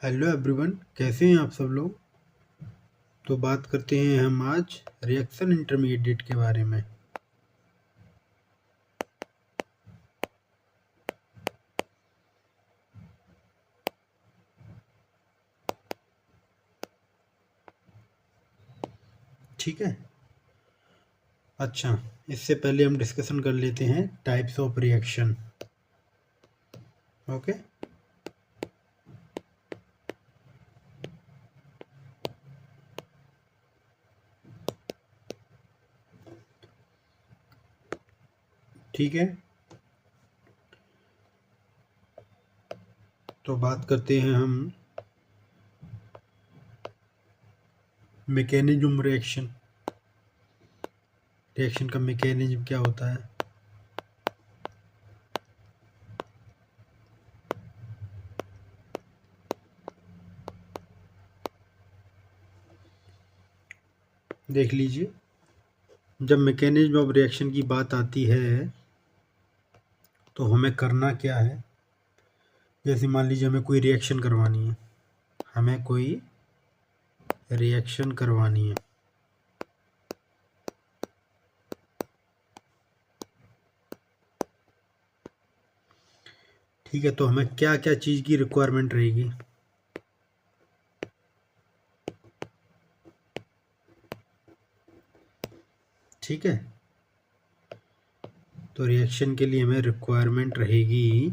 Hello everyone, कैसे हैं आप सब लोग। तो बात करते हैं हम आज रिएक्शन इंटरमीडिएट के बारे में। ठीक है। अच्छा, इससे पहले हम डिस्कशन कर लेते हैं टाइप्स ऑफ रिएक्शन। ओके। ठीक है, तो बात करते हैं हम मैकेनिज्म रिएक्शन। रिएक्शन का मैकेनिज्म क्या होता है। देख लीजिए, जब मैकेनिज्म ऑफ रिएक्शन की बात आती है तो हमें करना क्या है। जैसे मान लीजिए हमें कोई रिएक्शन करवानी है, ठीक है। तो हमें क्या क्या चीज़ की रिक्वायरमेंट रहेगी। ठीक है, तो रिएक्शन के लिए हमें रिक्वायरमेंट रहेगी,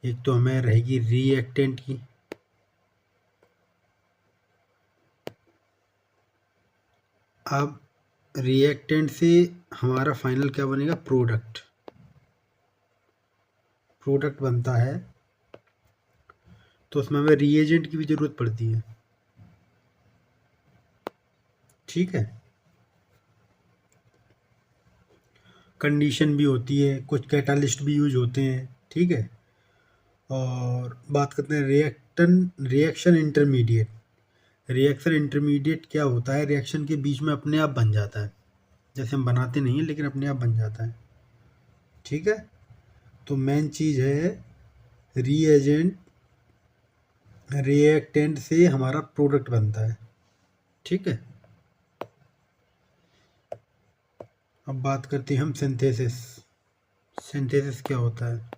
एक तो हमें रहेगी रिएक्टेंट की। अब रिएक्टेंट से हमारा फाइनल क्या बनेगा, प्रोडक्ट बनता है। तो उसमें हमें रिएजेंट की भी ज़रूरत पड़ती है। ठीक है, कंडीशन भी होती है, कुछ कैटालिस्ट भी यूज होते हैं। ठीक है, और बात करते हैं रिएक्शन इंटरमीडिएट क्या होता है। रिएक्शन के बीच में अपने आप बन जाता है, जैसे हम बनाते नहीं हैं लेकिन अपने आप बन जाता है। ठीक है, तो मेन चीज़ है रिएजेंट, रिएक्टेंट से हमारा प्रोडक्ट बनता है। ठीक है, अब बात करते हैं हम सिंथेसिस। सिंथेसिस क्या होता है।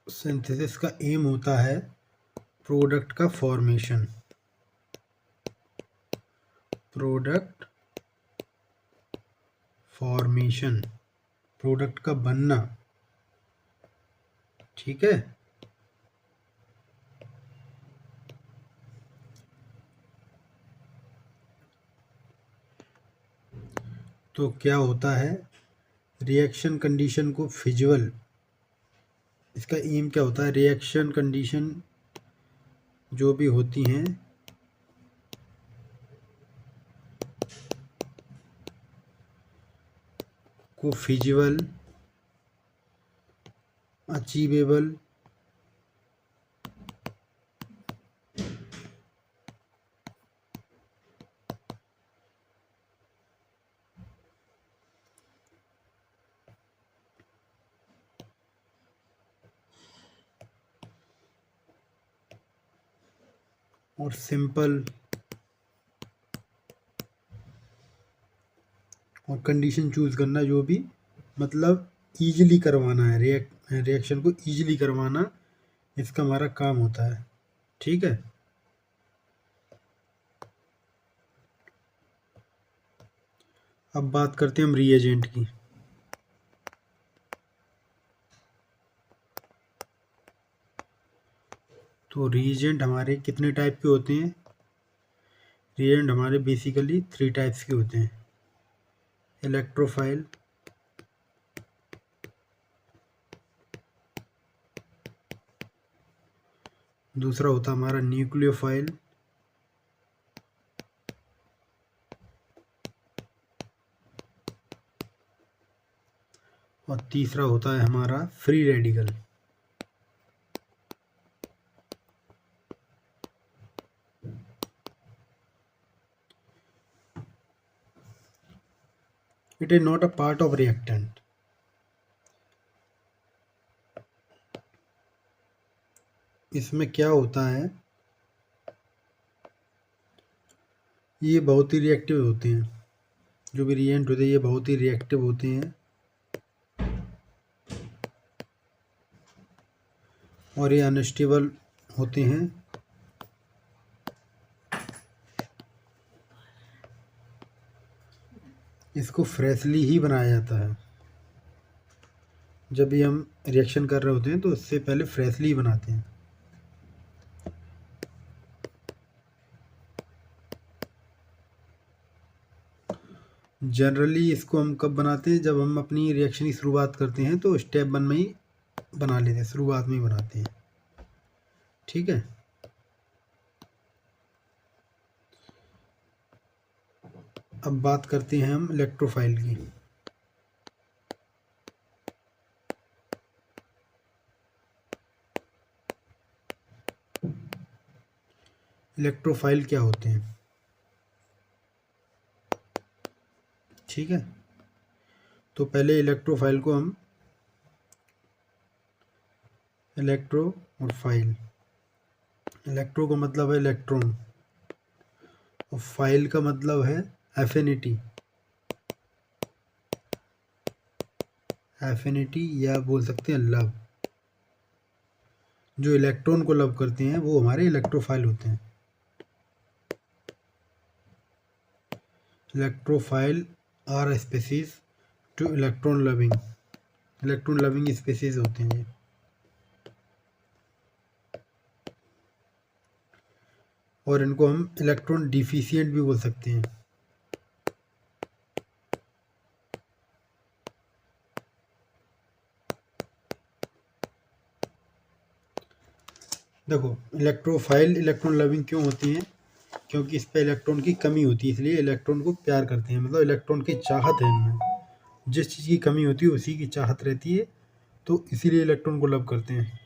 सिंथेसिस का एम होता है प्रोडक्ट का फॉर्मेशन, प्रोडक्ट का बनना। ठीक है, तो क्या होता है, रिएक्शन कंडीशन को फिजिबल, इसका एम क्या होता है, रिएक्शन कंडीशन जो भी होती हैं को फिजिबल, अचीवेबल और सिंपल, और कंडीशन चूज करना जो भी, मतलब ईजिली करवाना है, रिएक्शन को ईजिली करवाना, इसका हमारा काम होता है। ठीक है, अब बात करते हैं हम रिएजेंट की। तो रिएजेंट हमारे कितने टाइप के होते हैं। रिएजेंट हमारे बेसिकली 3 टाइप्स के होते हैं। इलेक्ट्रोफाइल, दूसरा होता है हमारा न्यूक्लियोफाइल, और तीसरा होता है हमारा free radical. It is not a part of reactant. इसमें क्या होता है, ये बहुत ही रिएक्टिव होते हैं, जो भी रिएजेंट होते हैं ये बहुत ही रिएक्टिव होते हैं और ये अनस्टेबल होते हैं। इसको फ्रेशली ही बनाया जाता है। जब भी हम रिएक्शन कर रहे होते हैं तो उससे पहले फ्रेशली ही बनाते हैं। जनरली इसको हम कब बनाते हैं, जब हम अपनी रिएक्शन की शुरुआत करते हैं तो स्टेप 1 में ही बना लेते हैं, शुरुआत में ही बनाते हैं। ठीक है, अब बात करते हैं हम इलेक्ट्रोफाइल की। इलेक्ट्रोफाइल क्या होते हैं, ठीक है। तो पहले इलेक्ट्रोफाइल को हम इलेक्ट्रो और फाइल, इलेक्ट्रो का मतलब है इलेक्ट्रॉन और फाइल का मतलब है एफिनिटी, एफिनिटी या बोल सकते हैं लव। जो इलेक्ट्रॉन को लव करते हैं वो हमारे इलेक्ट्रोफाइल होते हैं। Electrophile are species to electron loving species होते हैं ये। और इनको हम इलेक्ट्रॉन डिफिशिएंट भी बोल सकते हैं। देखो इलेक्ट्रोफाइल इलेक्ट्रॉन लविंग क्यों होती हैं, क्योंकि इस पर इलेक्ट्रॉन की कमी होती है, इसलिए इलेक्ट्रॉन को प्यार करते हैं, मतलब इलेक्ट्रॉन की चाहत है इनमें। जिस चीज़ की कमी होती है उसी की चाहत रहती है, तो इसीलिए इलेक्ट्रॉन को लव करते हैं।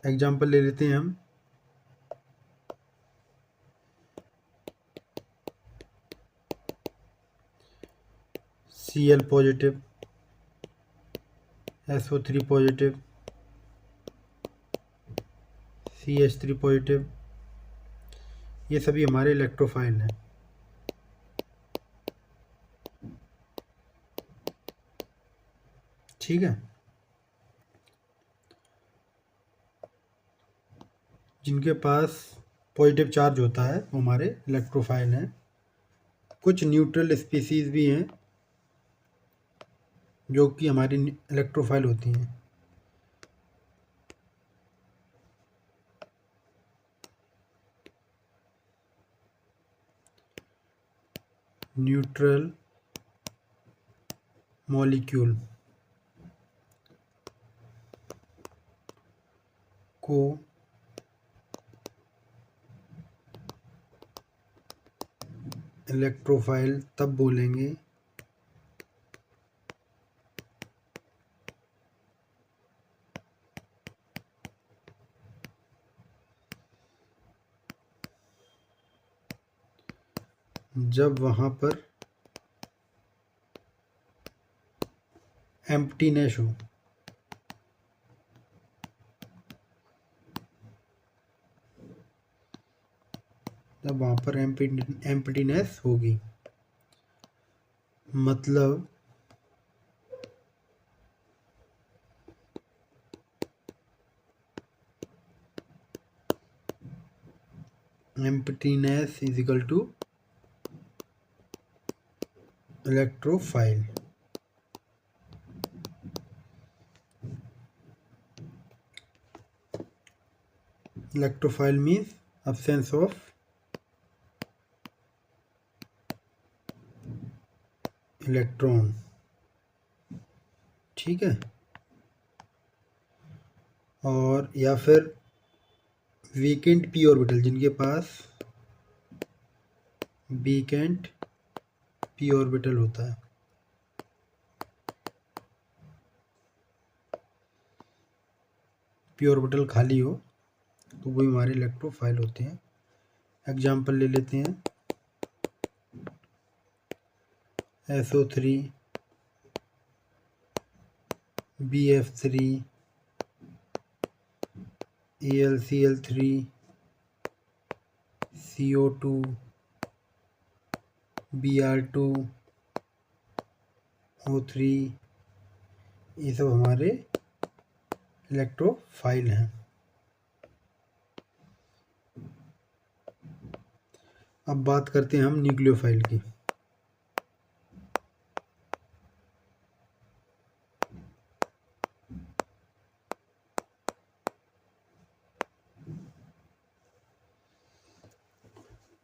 एग्जाम्पल ले लेते हैं हम, Cl positive, SO3 positive, CH3 positive, ये सभी हमारे इलेक्ट्रोफाइल हैं। ठीक है, जिनके पास पॉजिटिव चार्ज होता है वो हमारे इलेक्ट्रोफाइल हैं। कुछ न्यूट्रल स्पीसीज भी हैं जो कि हमारी इलेक्ट्रोफाइल होती हैं। न्यूट्रल मॉलिक्यूल को इलेक्ट्रोफाइल तब बोलेंगे जब वहाँ पर एम्प्टीनेस हो। जब वहाँ पर एम्प्टीनेस होगी, मतलब emptiness is equal to electrophile. Electrophile means absence of electron. ठीक है, और या फिर वीकेंट पी ऑर्बिटल, जिनके पास वीकेंट पी ऑर्बिटल होता है। पी ऑर्बिटल खाली हो तो वो हमारे इलेक्ट्रोफाइल होते हैं। एग्जाम्पल ले लेते हैं, SO3, BF3, AlCl3, CO2, Br2, O3, ये सब हमारे इलेक्ट्रोफाइल हैं। अब बात करते हैं हम न्यूक्लियोफाइल की।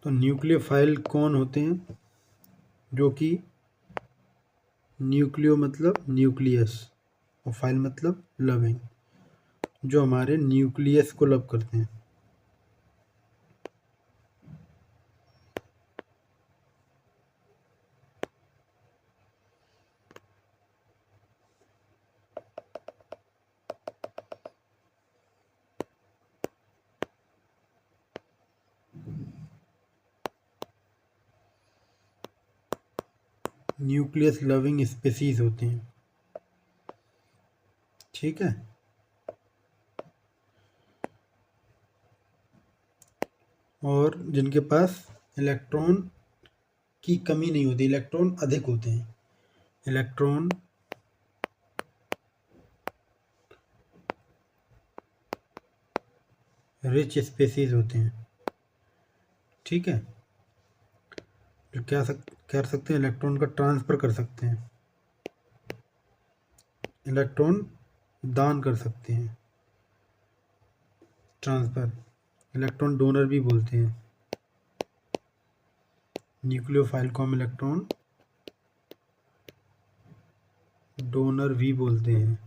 तो न्यूक्लियोफाइल कौन होते हैं? जो कि न्यूक्लियो मतलब न्यूक्लियस और फाइल मतलब लविंग, जो हमारे न्यूक्लियस को लव करते हैं। न्यूक्लियस लविंग स्पीसीज होते हैं, ठीक है। और जिनके पास इलेक्ट्रॉन की कमी नहीं होती, इलेक्ट्रॉन अधिक होते हैं, इलेक्ट्रॉन रिच स्पीसीज होते हैं, ठीक है। जो कर सकते हैं, इलेक्ट्रॉन का ट्रांसफ़र कर सकते हैं, इलेक्ट्रॉन दान कर सकते हैं, ट्रांसफ़र, इलेक्ट्रॉन डोनर भी बोलते हैं। न्यूक्लियोफाइल को हम इलेक्ट्रॉन डोनर भी बोलते हैं।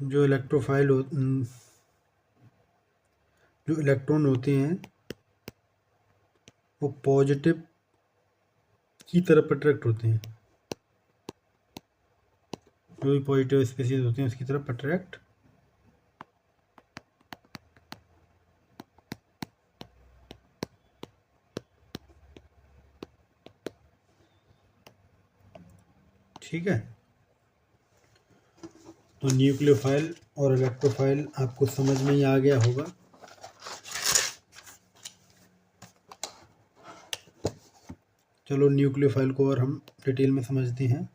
जो इलेक्ट्रॉन होते हैं वो पॉजिटिव की तरफ अट्रैक्ट होते हैं, जो भी पॉजिटिव स्पीसीज होते हैं उसकी तरफ अट्रैक्ट ठीक है। तो न्यूक्लियोफाइल और इलेक्ट्रोफाइल आपको समझ में ही आ गया होगा। चलो न्यूक्लियोफाइल को और हम डिटेल में समझते हैं।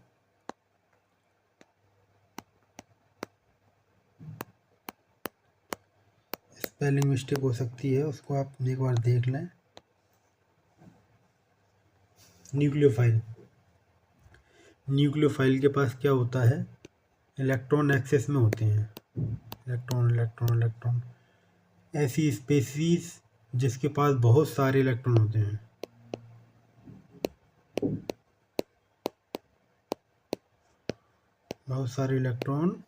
स्पेलिंग मिस्टेक हो सकती है, उसको आप एक बार देख लें। न्यूक्लियोफाइल के पास क्या होता है, इलेक्ट्रॉन एक्सेस में होते हैं, इलेक्ट्रॉन इलेक्ट्रॉन इलेक्ट्रॉन, ऐसी स्पीसीज जिसके पास बहुत सारे इलेक्ट्रॉन होते हैं, बहुत सारे इलेक्ट्रॉन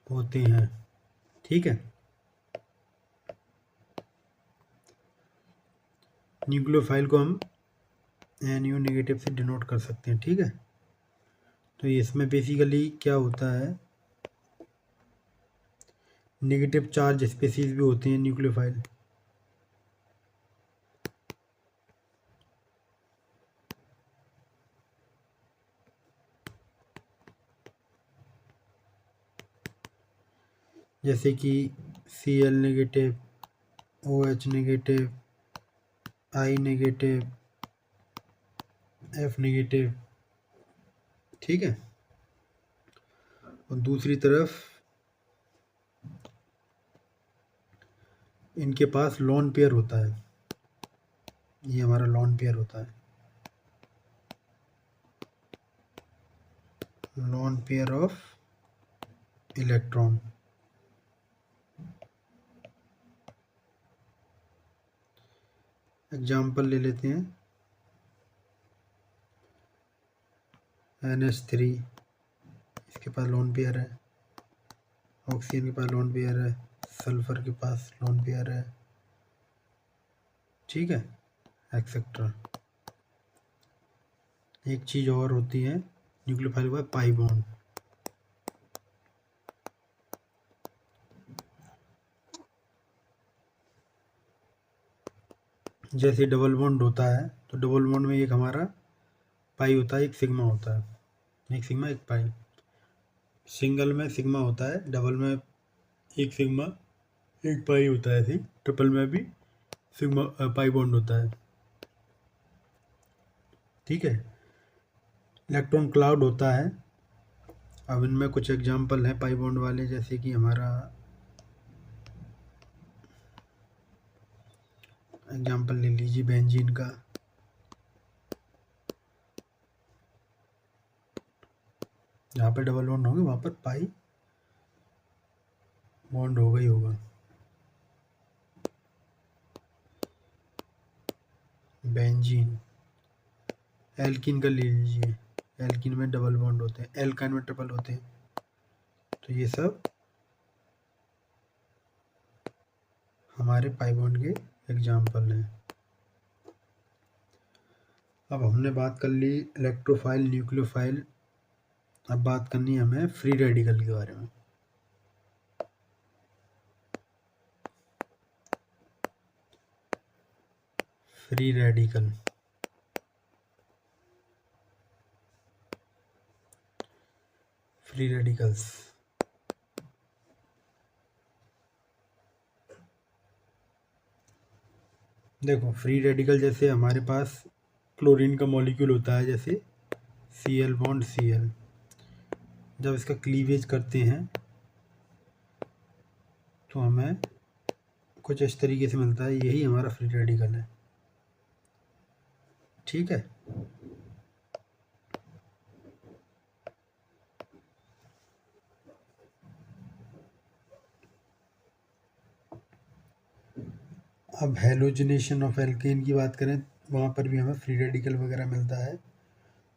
होते हैं, ठीक है। न्यूक्लियोफाइल को हम NU नेगेटिव से डिनोट कर सकते हैं, ठीक है। तो इसमें बेसिकली क्या होता है, नेगेटिव चार्ज स्पीसीज भी होते हैं न्यूक्लियोफाइल, जैसे कि Cl negative, OH negative, I negative, F negative, ठीक है। और दूसरी तरफ इनके पास लोन पेयर होता है, ये हमारा लोन पेयर होता है, lone pair of electron. Example ले लेते हैं, NH3, इसके पास लोन पेयर है, ऑक्सीजन के पास लोन पेयर है, सल्फर के पास लोन पेयर है, ठीक है, एक्सेट्रा। एक चीज़ और होती है न्यूक्लियोफाइल हुआ पाई बॉन्ड। जैसे डबल बॉन्ड होता है तो डबल बॉन्ड में एक हमारा पाई होता है, एक सिग्मा होता है, एक सिग्मा एक पाई। सिंगल में सिग्मा होता है, डबल में एक सिग्मा एक पाई होता है, ऐसे ट्रिपल में भी सिग्मा पाई बॉन्ड होता है। ठीक है। इलेक्ट्रॉन क्लाउड होता है। अब इनमें कुछ एग्जांपल हैं पाई बॉन्ड वाले, जैसे कि हमारा एग्जांपल ले लीजिए बेंजीन का। जहाँ पे डबल बॉन्ड होंगे वहाँ पर पाई बॉन्ड होगा ही होगा। बेंजीन। एल्किन का ले लीजिए, एल्किन में डबल बॉन्ड होते हैं, एल्काइन में ट्रिपल होते हैं। तो ये सब हमारे पाई बॉन्ड के एग्जांपल हैं। अब हमने बात कर ली इलेक्ट्रोफाइल, न्यूक्लियोफाइल। अब बात करनी है हमें फ्री रेडिकल के बारे में। Free radical. Free radicals. देखो फ्री रेडिकल जैसे हमारे पास क्लोरीन का मॉलिक्यूल होता है, जैसे Cl बॉन्ड Cl। जब इसका क्लीवेज करते हैं तो हमें कुछ इस तरीके से मिलता है, यही हमारा फ्री रेडिकल है। ठीक है। अब हेलोजिनेशन ऑफ एल्केन की बात करें, वहाँ पर भी हमें फ्री रेडिकल वगैरह मिलता है।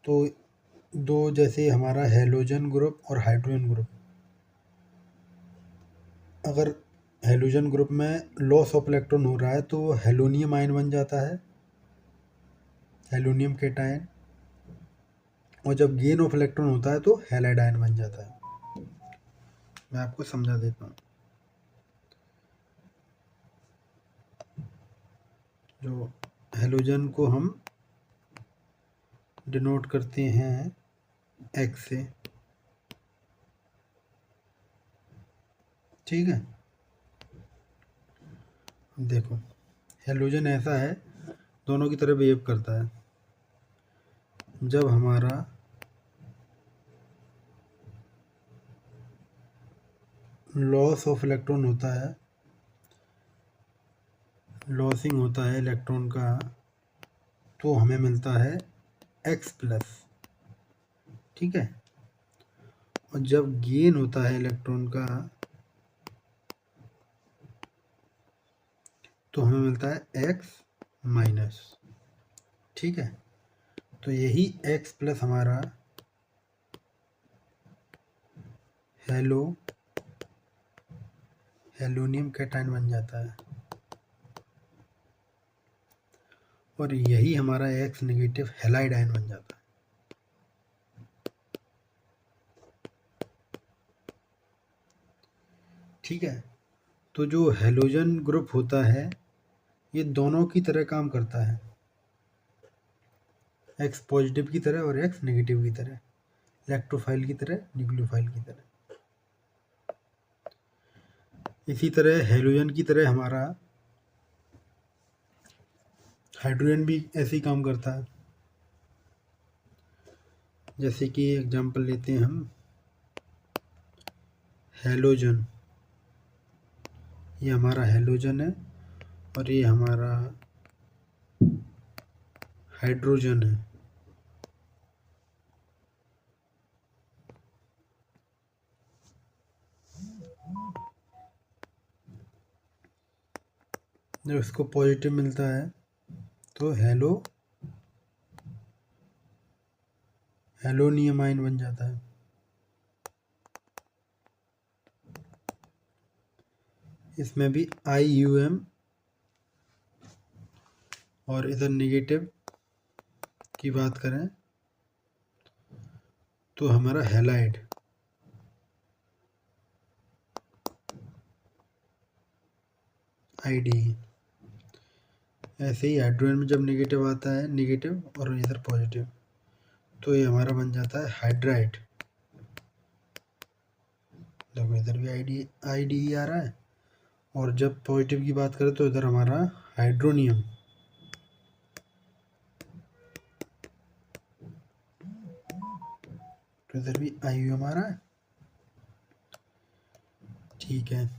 तो दो, जैसे हमारा हेलोजन ग्रुप और हाइड्रोजन ग्रुप, अगर हेलोजन ग्रुप में लॉस ऑफ इलेक्ट्रॉन हो रहा है तो वो हेलोनियम आयन बन जाता है, हेलोनियम केटायन। और जब गेन ऑफ इलेक्ट्रॉन होता है तो हैलाइड आयन बन जाता है। मैं आपको समझा देता हूँ। जो हेलोजन को हम डिनोट करते हैं एक्स से। ठीक है। देखो हेलोजन ऐसा है, दोनों की तरफ बिहेव करता है। जब हमारा लॉस ऑफ इलेक्ट्रॉन होता है, लॉसिंग होता है इलेक्ट्रॉन का, तो हमें मिलता है एक्स प्लस। ठीक है। और जब गेन होता है इलेक्ट्रॉन का तो हमें मिलता है एक्स माइनस। ठीक है। तो यही एक्स प्लस हमारा हेलोनियम कैटायन बन जाता है, और यही हमारा एक्स नेगेटिव हैलाइड आयन बन जाता है। ठीक है। तो जो हेलोजन ग्रुप होता है ये दोनों की तरह काम करता है, एक्स पॉजिटिव की तरह और एक्स नेगेटिव की तरह, इलेक्ट्रोफाइल की तरह, न्यूक्लियोफाइल की तरह। इसी तरह हेलोजन की तरह हमारा हाइड्रोजन भी ऐसे ही काम करता है। जैसे कि एग्जांपल लेते हैं हम हेलोजन। ये हमारा हेलोजन है और ये हमारा हाइड्रोजन है। जब इसको पॉजिटिव मिलता है तो हेलोनियम आयन बन जाता है। इसमें भी IUM, और इधर नेगेटिव की बात करें तो हमारा हैलाइड, ID। ऐसे ही हाइड्रोजन में जब नेगेटिव आता है, नेगेटिव और इधर पॉजिटिव, तो ये हमारा बन जाता है हाइड्राइड। देखो इधर भी ID ही आ रहा है। और जब पॉजिटिव की बात करें तो इधर हमारा हाइड्रोनियम, तो इधर भी IUM आ रहा है। ठीक है,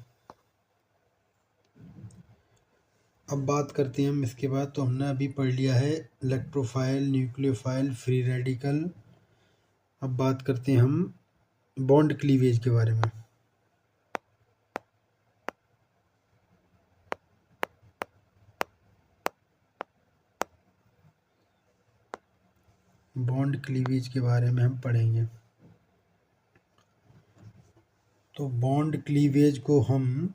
अब बात करते हैं हम इसके बाद। तो हमने अभी पढ़ लिया है इलेक्ट्रोफाइल, न्यूक्लियोफाइल, फ्री रेडिकल। अब बात करते हैं हम बॉन्ड क्लीवेज के बारे में। बॉन्ड क्लीवेज के बारे में हम पढ़ेंगे। तो बॉन्ड क्लीवेज को हम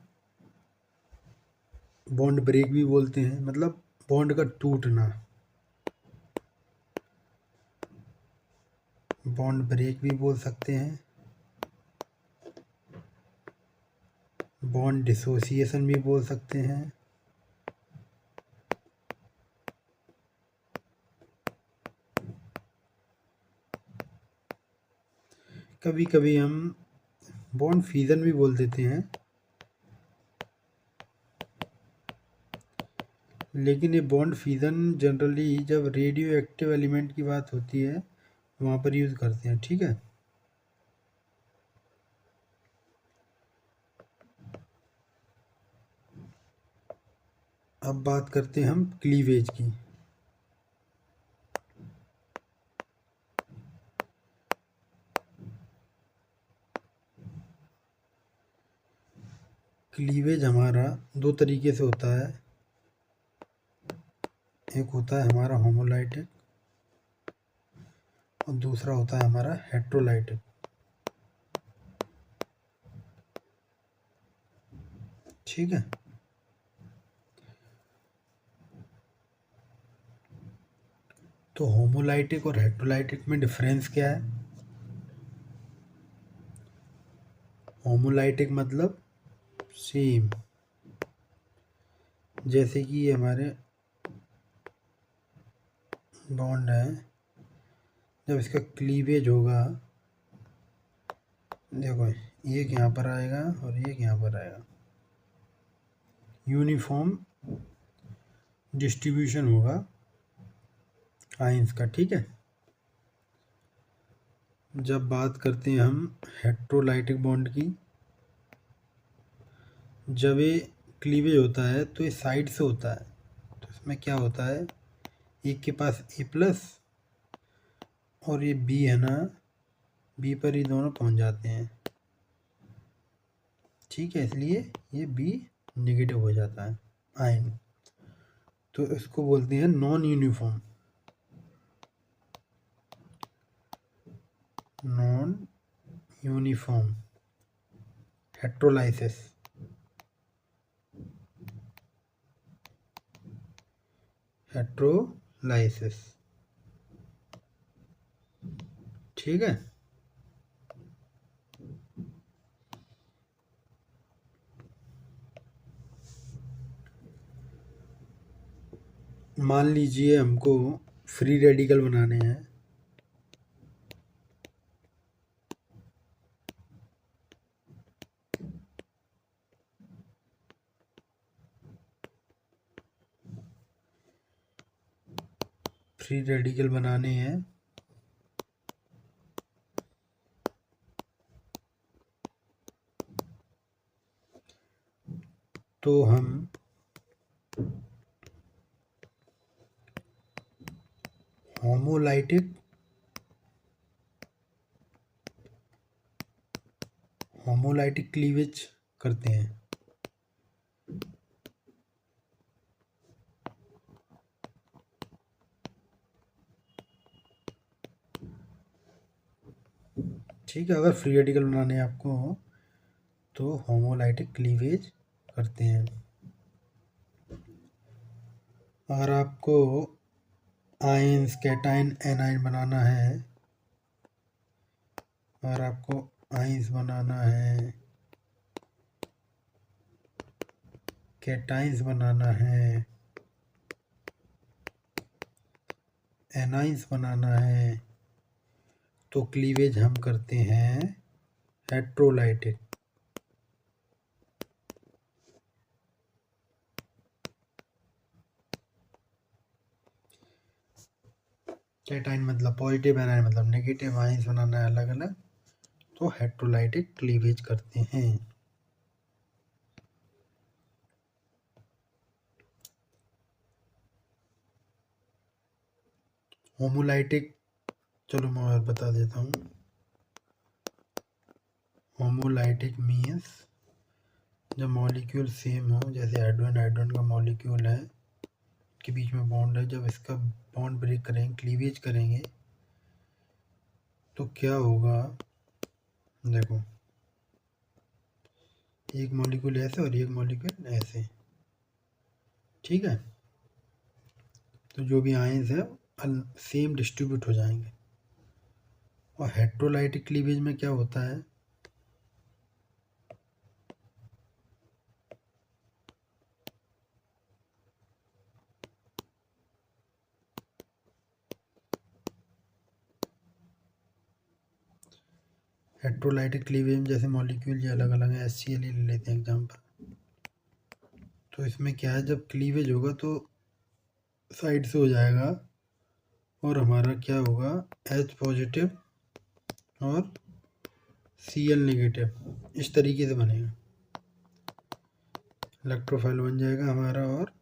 बॉन्ड ब्रेक भी बोलते हैं, मतलब बॉन्ड का टूटना। बॉन्ड ब्रेक भी बोल सकते हैं, बॉन्ड डिसोसिएशन भी बोल सकते हैं, कभी कभी हम बॉन्ड फ्यूजन भी बोल देते हैं। लेकिन ये बॉन्ड फ्यूजन जनरली जब रेडियो एक्टिव एलिमेंट की बात होती है वहाँ पर यूज़ करते हैं। ठीक है, अब बात करते हैं हम क्लीवेज की। क्लीवेज हमारा दो तरीके से होता है। एक होता है हमारा होमोलाइटिक और दूसरा होता है हमारा हेट्रोलाइटिक। ठीक है, तो होमोलाइटिक और हेट्रोलाइटिक में डिफरेंस क्या है? होमोलाइटिक मतलब सेम, जैसे कि ये हमारे बॉन्ड है, जब इसका क्लीवेज होगा, देखो एक यहाँ पर आएगा और एक यहाँ पर आएगा, यूनिफॉर्म डिस्ट्रीब्यूशन होगा आयंस का। ठीक है, जब बात करते हैं हम हेट्रोलाइटिक बॉन्ड की, जब ये क्लीवेज होता है तो ये साइड से होता है। तो इसमें क्या होता है, एक के पास A+ और ये B है ना, B पर ही दोनों पहुंच जाते हैं। ठीक है, इसलिए ये B नेगेटिव हो जाता है आयन। तो इसको बोलते हैं नॉन यूनिफॉर्म, नॉन यूनिफॉर्म हेट्रोलाइसिस। हेट्रोलाइसिस, ठीक है। मान लीजिए हमको फ्री रेडिकल बनाने हैं। फ्री रेडिकल बनाने हैं तो हम होमोलाइटिक क्लीवेज करते हैं। ठीक है, अगर फ्री रेडिकल बनाने हैं आपको तो होमोलाइटिक क्लीवेज करते हैं। अगर आपको आयंस, कैटायन, एनायन बनाना है और आपको आइंस बनाना है, कैटाइंस बनाना है, एनाइंस बनाना है, तो क्लीवेज हम करते हैं हेट्रोलाइटिक। कैटाइन मतलब पॉजिटिव, एनाइन मतलब नेगेटिव, आइंस बनाना है अलग अलग, तो हेट्रोलाइटिक क्लीवेज करते हैं। होमोलाइटिक, चलो मैं और बता देता हूँ। होमोलाइटिक मीन्स जब मॉलिक्यूल सेम हो, जैसे हाइड्रोजन हाइड्रोजन का मॉलिक्यूल है, के बीच में बॉन्ड है, जब इसका बॉन्ड ब्रेक करेंगे, क्लीवेज करेंगे, तो क्या होगा, देखो एक मॉलिक्यूल ऐसे और एक मॉलिक्यूल ऐसे, ठीक है, तो जो भी आयंस है सेम डिस्ट्रीब्यूट हो जाएंगे। और हेट्रोलाइटिक क्लीवेज में क्या होता है, हेट्रोलाइटिक क्लीवेज में जैसे मॉलिक्यूल ये अलग अलग है, HCl ले लेते हैं एग्जाम्पल, तो इसमें क्या है, जब क्लीवेज होगा तो साइड से हो जाएगा और हमारा क्या होगा, H पॉजिटिव और Cl नेगेटिव, इस तरीके से बनेगा, इलेक्ट्रोफाइल बन जाएगा हमारा और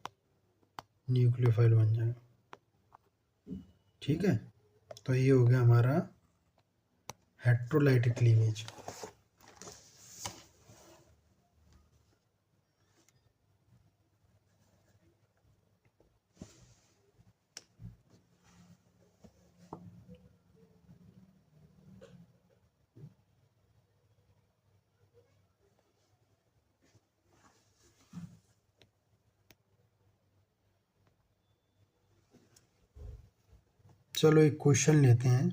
न्यूक्लियोफाइल बन जाएगा, ठीक है। तो ये हो गया हमारा हेट्रोलाइटिक क्लीवेज। चलो एक क्वेश्चन लेते हैं।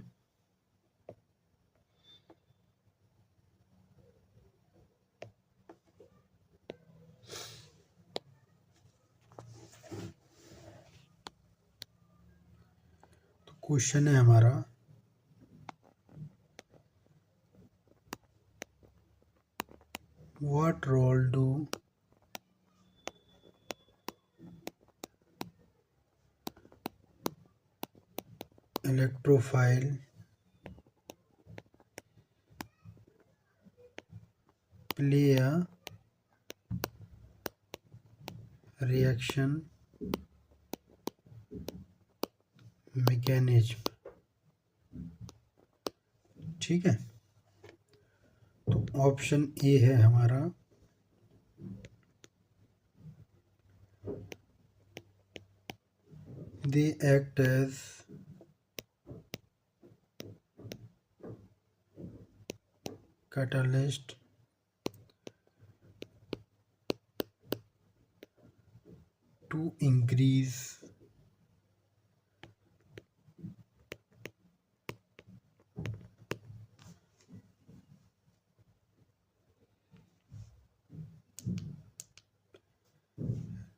तो क्वेश्चन है हमारा, what role do electrophile play a reaction mechanism, ठीक है। तो ऑप्शन ए है हमारा, they act as catalyst to increase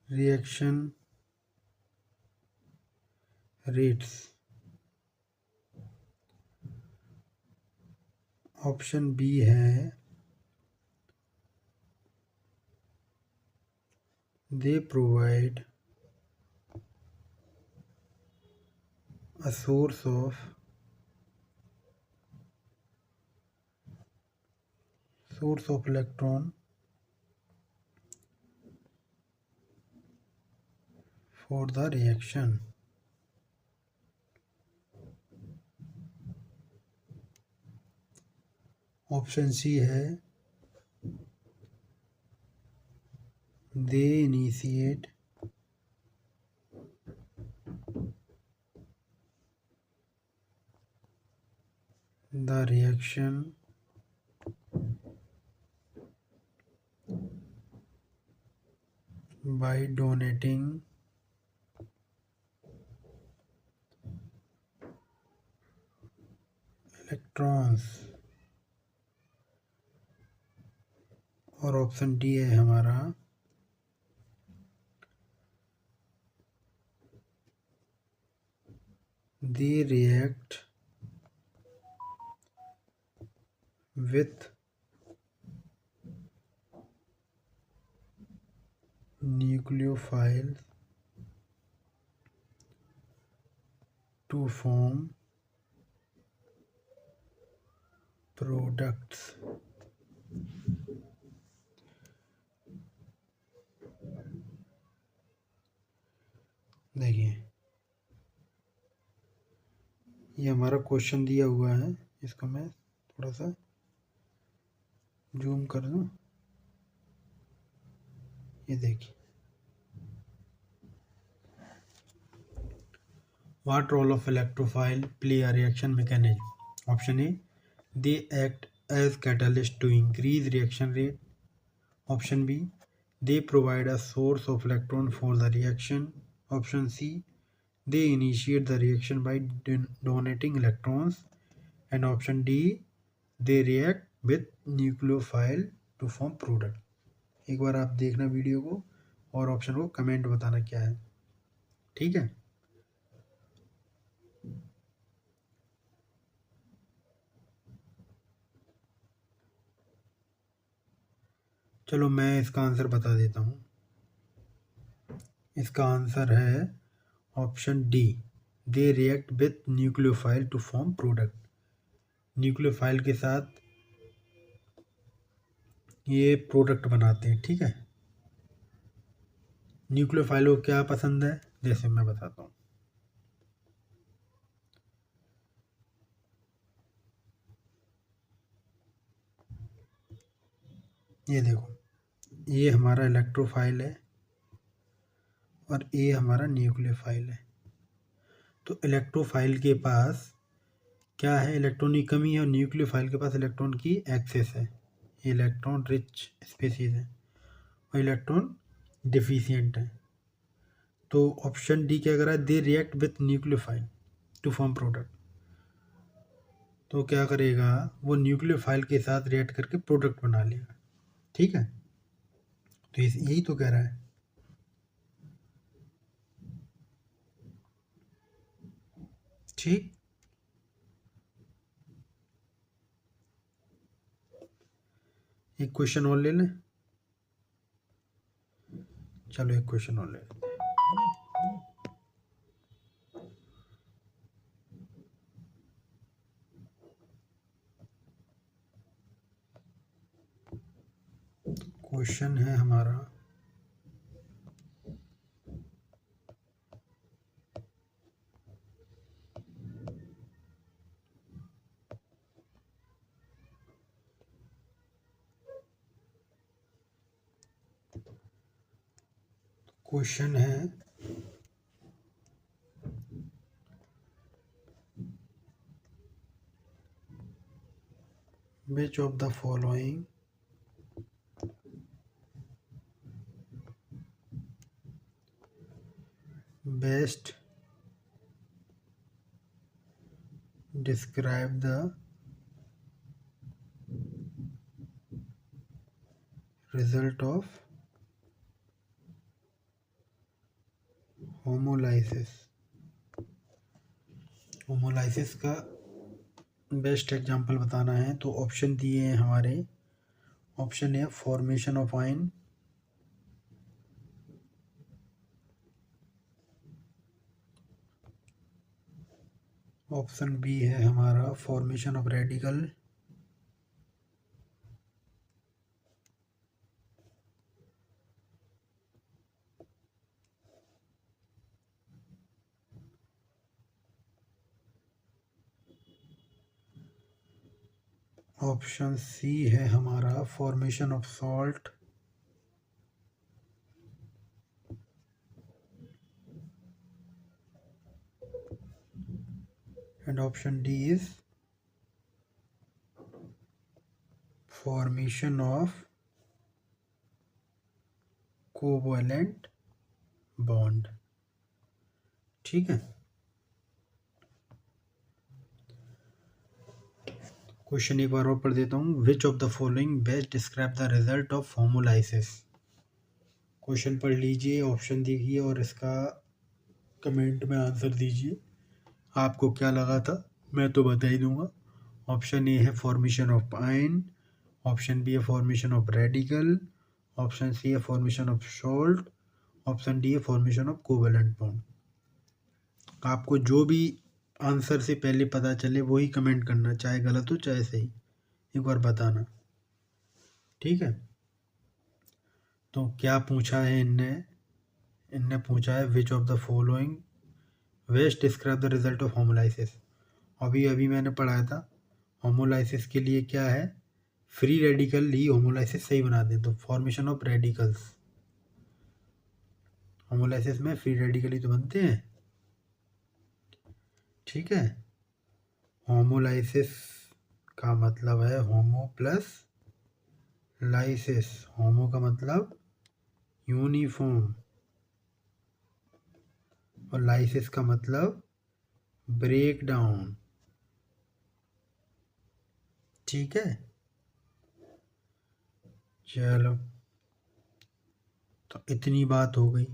reaction rates। Option B है, they provide a source of electron for the reaction। Option C है, they initiate the reaction by donating electrons और option D है हमारा they react with nucleophile to form products. देखिए ये हमारा question दिया हुआ है, इसको मैं थोड़ा सा जूम कर दूं। ये देखिए, what role of electrophile play a reaction mechanism. Option A, they act as catalyst to increase reaction rate. Option B, they provide a source of electron for the reaction. Option C, they initiate the reaction by donating electrons. And option D, they react with nucleophile to form product. एक बार आप देखना video को और option को comment बताना क्या है, ठीक है। चलो मैं इसका आंसर बता देता हूँ। इसका आंसर है option D, they react with nucleophile to form product. Nucleophile के साथ ये प्रोडक्ट बनाते हैं, ठीक है। न्यूक्लियोफाइल को क्या पसंद है, जैसे मैं बताता हूँ। ये देखो, ये हमारा इलेक्ट्रोफाइल है और ये हमारा न्यूक्लियोफाइल है। तो इलेक्ट्रोफाइल के पास क्या है, इलेक्ट्रॉन की कमी है, और न्यूक्लियोफाइल के पास इलेक्ट्रॉन की एक्सेस है। ये इलेक्ट्रॉन रिच स्पीसीज है और इलेक्ट्रॉन डिफिशियंट है। तो ऑप्शन डी क्या कर रहा है, they react with nucleophile to form product. तो क्या करेगा, वो न्यूक्लियोफाइल के साथ रिएक्ट करके प्रोडक्ट बना लेगा, ठीक है। तो यही तो कह रहा है। ठीक, एक क्वेश्चन और ले लें। चलो एक क्वेश्चन और ले लेते हैं। क्वेश्चन है हमारा, क्वेश्चन है which of the following best describe the result of homolysis. Homolysis का बेस्ट एग्जांपल बताना है तो ऑप्शन दिए हैं हमारे। Option A, formation of ion. Option B है हमारा formation of radical. Option C है हमारा formation of salt. And option D is formation of covalent bond, ठीक है। क्वेश्चन एक बार और पढ़ देता हूँ। Which of the following best describe the result of homolysis. Question पढ़ लीजिए, ऑप्शन देखिए और इसका कमेंट में आंसर दीजिए। आपको क्या लगा था मैं तो बता ही दूंगा। ऑप्शन ए है formation of ion, option B है formation of radical, option C है formation of salt, option D है फॉर्मेशन ऑफ कोवेलेंट बॉन्ड। आपको जो भी आंसर से पहले पता चले वही कमेंट करना, चाहे गलत हो चाहे सही, एक बार बताना, ठीक है। तो क्या पूछा है इनने पूछा है which of the following best describe the result of homolysis. अभी अभी मैंने पढ़ाया था होमोलाइसिस के लिए क्या है, फ्री रेडिकल ही होमोलाइसिस सही बना दें। तो फॉर्मेशन ऑफ रेडिकल्स, होमोलाइसिस में फ्री रेडिकल ही तो बनते हैं, ठीक है। होमोलाइसिस का मतलब है होमो प्लस लाइसिस। होमो का मतलब यूनिफॉर्म और लाइसिस का मतलब ब्रेक डाउन, ठीक है। चलो, तो इतनी बात हो गई।